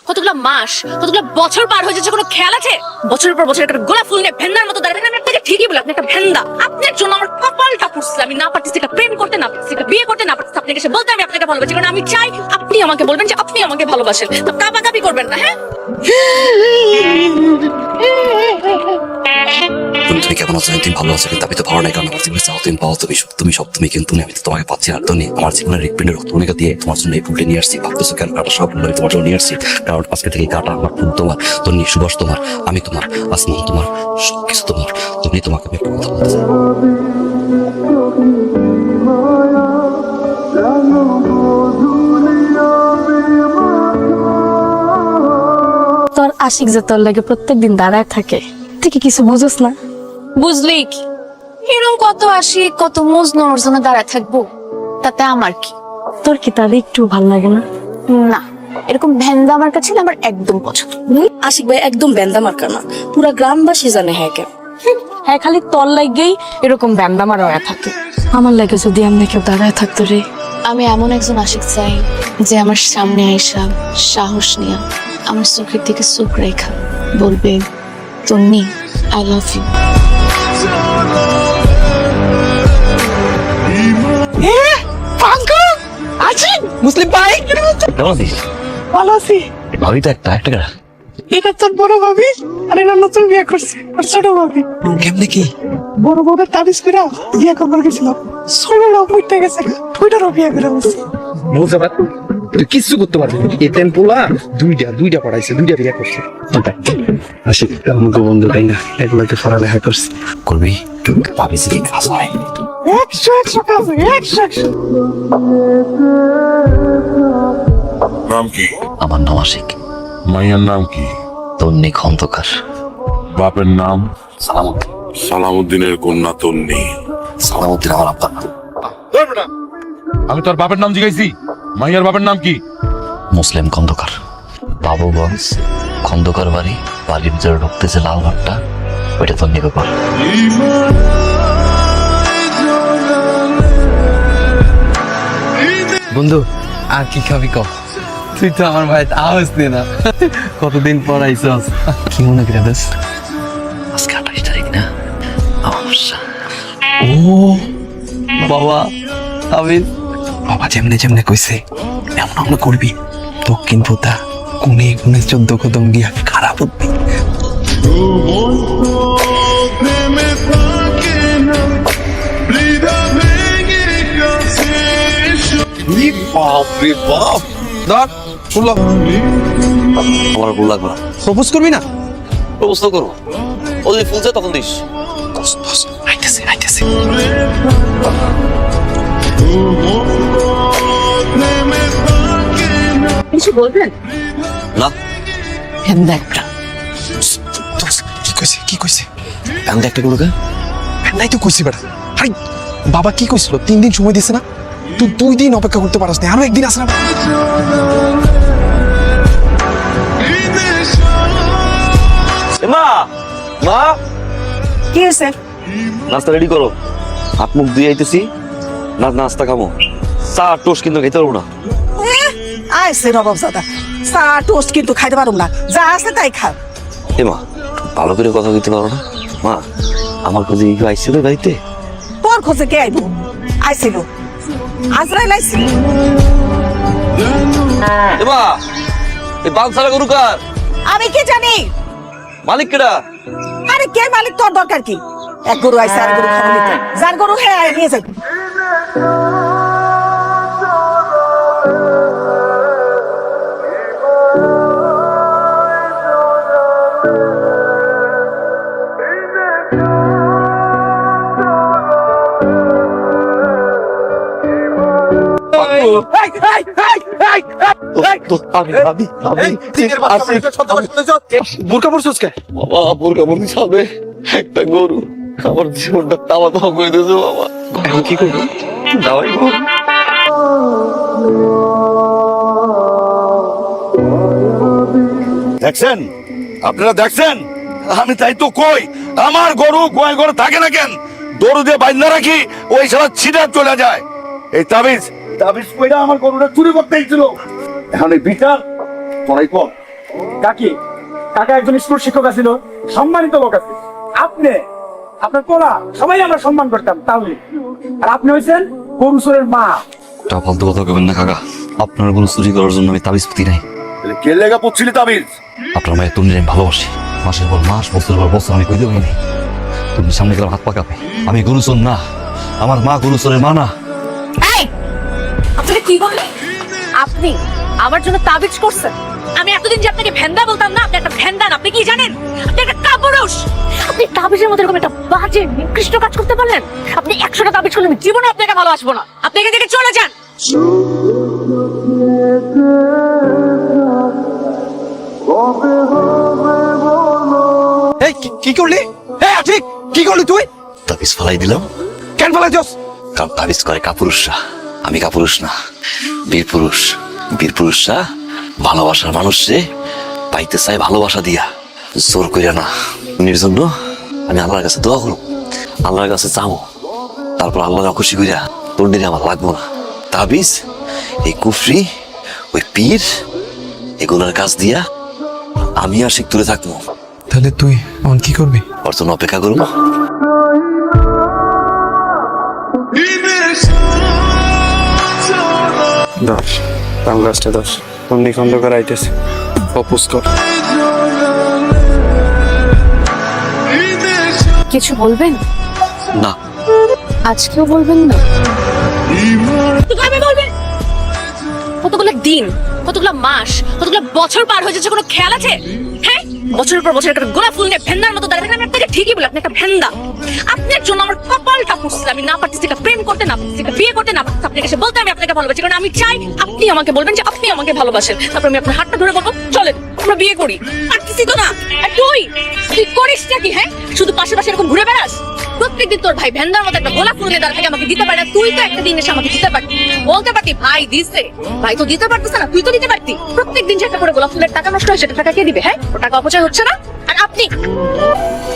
কতগুলো মাস, কতগুলো বছর পার হয়ে যাচ্ছে, কোনো খেয়াল আছে? বছরের পর বছর একটা গোলাপ ফুল নিয়ে ভেন্দার মতো দাঁড়াবেন। আমি আপনাকে ঠিকই বলি, আপনি একটা ভেন্দা। আপনার জন্য আমার কপালটা পুড়ছে। আমি না পারতেছি একটা প্রেম করতে, না পারতেছি একটা বিয়ে করতে, না পারতেছি আপনাকে এসে বলতে আমি আপনাকে ভালোবাসি। কারণ আমি চাই আপনি আমাকে বলবেন যে আপনি আমাকে ভালোবাসেন। তো কাবাকাবি করবেন না, হ্যাঁ? তুমি কেমন আছো? তুমি ভালো আছো? কিন্তু আমি তো ভালো নাই, কারণ আমার জীবনে চাও তুমি পাও, তুমি সব তুমি, কিন্তু আমি তো তোমাকে পাচ্ছি না। তুমি আমার জীবনের হৃৎপিণ্ডের রক্তকণিকা দিয়ে তোমার জন্য এই ফুলটা নিয়ে আসছি। ভাবতেছো কেন? কাটা সব ফুল আমি তোমার জন্য নিয়ে আসছি, কারণ আজকে থেকে কাটা আমার, ফুল তোমার, তন্নি সুবাস তোমার, আমি তোমার, আসমান তোমার, সবকিছু তোমার। তুমি তোমাকে আমি একটা কথা বলতে চাই। তোর আশিক যে তোর লাগে প্রত্যেকদিন দাঁড়ায় থাকে, তুই কি কিছু বুঝোস না? বুঝলি কি, এরকম কত আশিক, কত মজনু ওর জন্য দাঁড়ায় থাকবো, তাতে আমার কি? তোর কি তার একটু ভাল লাগে না? না, এরকম ভেন্দা আমার কাছে আমার একদম পছন্দ। আশিক ভাই একদম ব্যান্দা মার্কা না, পুরা গ্রামবাসী জানে। হ্যাঁ কেন? হ্যাঁ, খালি তোর লাগেই এরকম ব্যান্দা মারা হয়ে থাকে। আমার লাগে যদি এমনি কেউ দাঁড়ায় থাকতো রে। আমি এমন একজন আশিক চাই যে আমার সামনে আইসা সাহস নিয়ে আমার চোখের দিকে চোখ রেখা বলবে, তন্নি আই লাভ ইউ। মুসলিম ভাই কেমন আছিস? ভালো আছি। ভাবি তো একটা একটা কারা? এটা তোর বড় ভাবি আর এটা নতুন বিয়ে করছে আর ছোট ভাবি। কেমনে কি? বড় বউদের তাবিজ করে বিয়ে করবার গেছিল, ছোটরাও পড়তে গেছে, ওইটারও বিয়ে করে বলছে। বুঝতে পার তুই কিচ্ছু করতে পারবি না। এতেন পোলা দুইটা পড়াইছে, দুইটা বিয়ে করছে। আশিক আমাকে বন্ধু তাই না, একলাকে পড়ালেখা করছে। করবি? ভাবি যে কাজ হয়। 100 কাজ, 100। নাম কি? আমার নাম আশিক। মাইয়ার নাম কি? তন্নি খন্দকার। বাপের নাম? সালামুদ্দিন। সালামউদ্দিনের কন্যা তন্নি। সালামুদ্দিন আমার আব্বার নাম। আমি তোর বাপের নাম জিজ্ঞাসি, মাইয়ার বাপের নাম কি? মুসলিম খন্দকার। বাবুগঞ্জ খন্দকার বাড়ি, বাড়ির ভিতরে ঢুকতেছে লাল ঘরটা, ওইটা তন্নি ব্যাপার। বন্ধু আর কি খাবি ক? তুই তো আমার ভাই আওয়াজ দে না, কতদিন পর আইসস। কি মনে করে দেস? আজকে 28 তারিখ না, অমাবস্যা। ও বাবা, আমি বাবা যেমনে কইছে এমন আমরা করবি। দক্ষিণ পোতা কোনে কোনে 14 কদম গিয়া খারাপ উঠবি। বাপরে বাপ! ধর শুনলো, আমার ভুল লাগবে না। প্রপোজ করবি না? প্রপোজ তো করবো, ও যদি ফুল চায় তখন দিস। আইতেছে কিছু বলবেন? না, ভেন্দা একটা। কি কইছে? আমি একটা গুলো নাই তো কইছি বেটা। আরে বাবা কি কইছিল? 3 দিন সময় দিছে না? তুই 2 দিন অপেক্ষা করতে পারস না, আরো একদিন আছে না? মা, মা, কি হয়েছে? নাস্তা রেডি করো। হাত মুখ ধুয়ে আইতেছি, নাস্তা খামো। চা টোস্ট কিন্তু খেতে পারবো না। আইসে নবাব দাদা, চা টোস্ট কিন্তু খাইতে পারুম না, যা আছে তাই খা। এ মা, ভালো করে কথা বলতে পারো না? মা, আমার কাছে কেউ আইসছিল বাড়িতে? তোর খোঁজে কে আইব? আইছিল আজরাইল আইছিল। এ মা, এই বাল ছাড়া গরু কার? আমি কি জানি? মালিক কেডা? আরে কে মালিক, তোর দরকার কি? এক গরু আইসে আর গরু খবর নিতে, যার গরু হ্যাঁ নিয়ে যাবে। বোরকা পরছস কে? বাবা, বোরকা বন্দি খাবে একটা গরু আমার জীবনটা তামা তামা করে দিয়েছে বাবা। এখন কি করবো? দাওয়াই গো। দেখছেন? আপনারা দেখছেন? আমি তাই তো কই, আমার গরু গোয়াল ঘরে থাকে না কেন? দড়ি দিয়ে বাঁধা রাখি, ওই সারা ছিটা চলে যায়। এই তাবিজ কইরা আমার গরুটা চুরি করতে ছিল। এখন এই বিচার তোরাই কর। কাকি কাকা একজন স্কুল শিক্ষক ছিল, সম্মানিত লোক আছে। আপনি আপনার পোলা সবাই আমরা সম্মান করতাম, তাহলে আর আপনি হয়েছেন গরু চোরের মা। তা ফালতু কথা কবেন না কাকা, আপনার কোনো চুরি করার জন্য আমি তাবিজ পুঁতি নাই। তাহলে কে লেগা পড়ছিলি তাবিজ? আপনার মায়ের তন্ডির আমি ভালোবাসি, মাসের পর মাস বছরের পর বছর আমি কই দেবই নাই। তুমি সামনে গেলাম হাত পাকাবে, আমি গরু চোর না, আমার মা গরু চোরের মা না। এই আপনাকে কি বললেন? আপনি আমার জন্য তাবিজ করছেন? আমি এতদিন যে আপনাকে ভেন্দা বলতাম না, আপনি একটা ভেন্দা না, আপনি কি জানেন? আপনি একটা কাপুরুষ। আপনি তাবিজের মধ্যে এরকম একটা বাজে নিকৃষ্ট কাজ করতে পারলেন? আপনি 100টা তাবিজ করলে আমি জীবনে আপনাকে ভালোবাসবো না। আপনি এখান থেকে চলে যান। এই কি করলি? এই আঠিক, কি করলি তুই? তাবিজ ফালাই দিলাম। কেন ফেলাইছস? কারণ তাবিজ করে কাপুরুষরা, আমি কাপুরুষ না, বীর পুরুষ। বীর পুরুষরা ভালোবাসার মানুষে পাইতে চায় ভালোবাসা দিয়া, জোর কইরা না। এর জন্য আমি আল্লাহর কাছে দোয়া করব, আল্লাহর কাছে চাবো, তারপর আল্লাহর খুশি কইরা তন্ডিরে আমার লাগবো না। তাবিজ এই কুফরি, ওই পীর, এগুলোর কাজ দিয়া আমি আর শিখ তুলে থাকবো। তাহলে তুই এখন কি করবি? ওর জন্য অপেক্ষা করবো। দশ পাঙ্গাসটা 10 তন্ডি খন্দকার আইতেছে, প্রপোজ কর। কিছু বলবেন? না, আজকেও বলবেন না? কিভাবে বলবেন? কতগুলো দিন, কতগুলো মাস, কতগুলো বছর পার হয়ে যাচ্ছে, কোনো খেয়াল আছে? হ্যাঁ, বছরের পর বছর একটা গোলাপ ফুল নিয়ে ভেন্দার মতো দাঁড়িয়ে থাকেন। আমি আপনাকে ঠিকই বলি, আপনি একটা ভেন্দা। আপনার জন্য আমার কপালটা পুড়ছিল। আমি না পারতেছি একটা প্রেম করতে, না পারতেছি একটা বিয়ে করতে, না পারতেছি আপনাকে এসে বলতে আমি আপনাকে ভালোবাসি। কারণ আমি চাই আপনি আমাকে বলবেন যে আপনি আমাকে ভালোবাসেন, তারপর আমি আপনার হাতটা ধরে বলবো চলেন আমরা বিয়ে করি। পারতেছি তো না। আর তুই তুই করিসটা কি? হ্যাঁ, শুধু পাশে পাশে এরকম ঘুরে বেড়াস। প্রত্যেকদিন তোর ভাই ভেন্দার মতো একটা গোলাপ ফুল নিয়ে দাঁড়িয়ে থাকে, আমাকে দিতে পারে না। তুই তো একটা দিন এসে আমাকে দিতে পারতি, বলতে পারতি ভাই দিছে। ভাই তো দিতে পারতেছে না, তুই তো দিতে পারতি। প্রত্যেকদিন যে একটা করে গোলাপ ফুলের টাকা নষ্ট হয়, সেটা টাকা কে দিবে? হ্যাঁ, ও টাকা অপচয় হচ্ছে না? আর আপনি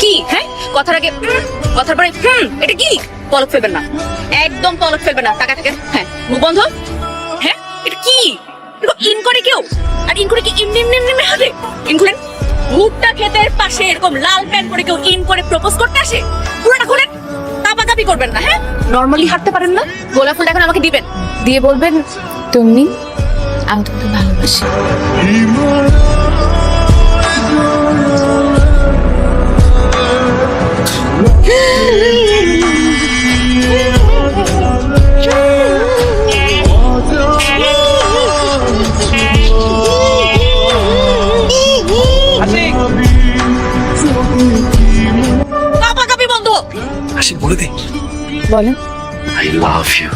কি, হ্যাঁ, কথার আগে কথার পরে এটা কি? পলক ফেলবেন না, একদম পলক ফেলবেন না। টাকা থেকে হ্যাঁ, মুখ বন্ধ। হ্যাঁ, এটা কি? এটা ইন করে কেউ? আর ইন করে কি এমনি এমনি এমনি হবে? ইন করেন। ভুট্টা ক্ষেতের পাশে এরকম লাল প্যান্ট পরে কেউ ইন করে প্রপোজ করতে আসে? পুরোটা খুলেন, কাপাকাপি করবেন না। হ্যাঁ, নর্মালি হাঁটতে পারেন না? গোলাপ ফুলটা এখন আমাকে দিবেন, দিয়ে বলবেন তুমি, আমি তোমাকে ভালোবাসি। কাপাকাপি বন্ধ। আশিক বলে দে। বলেন। I love you.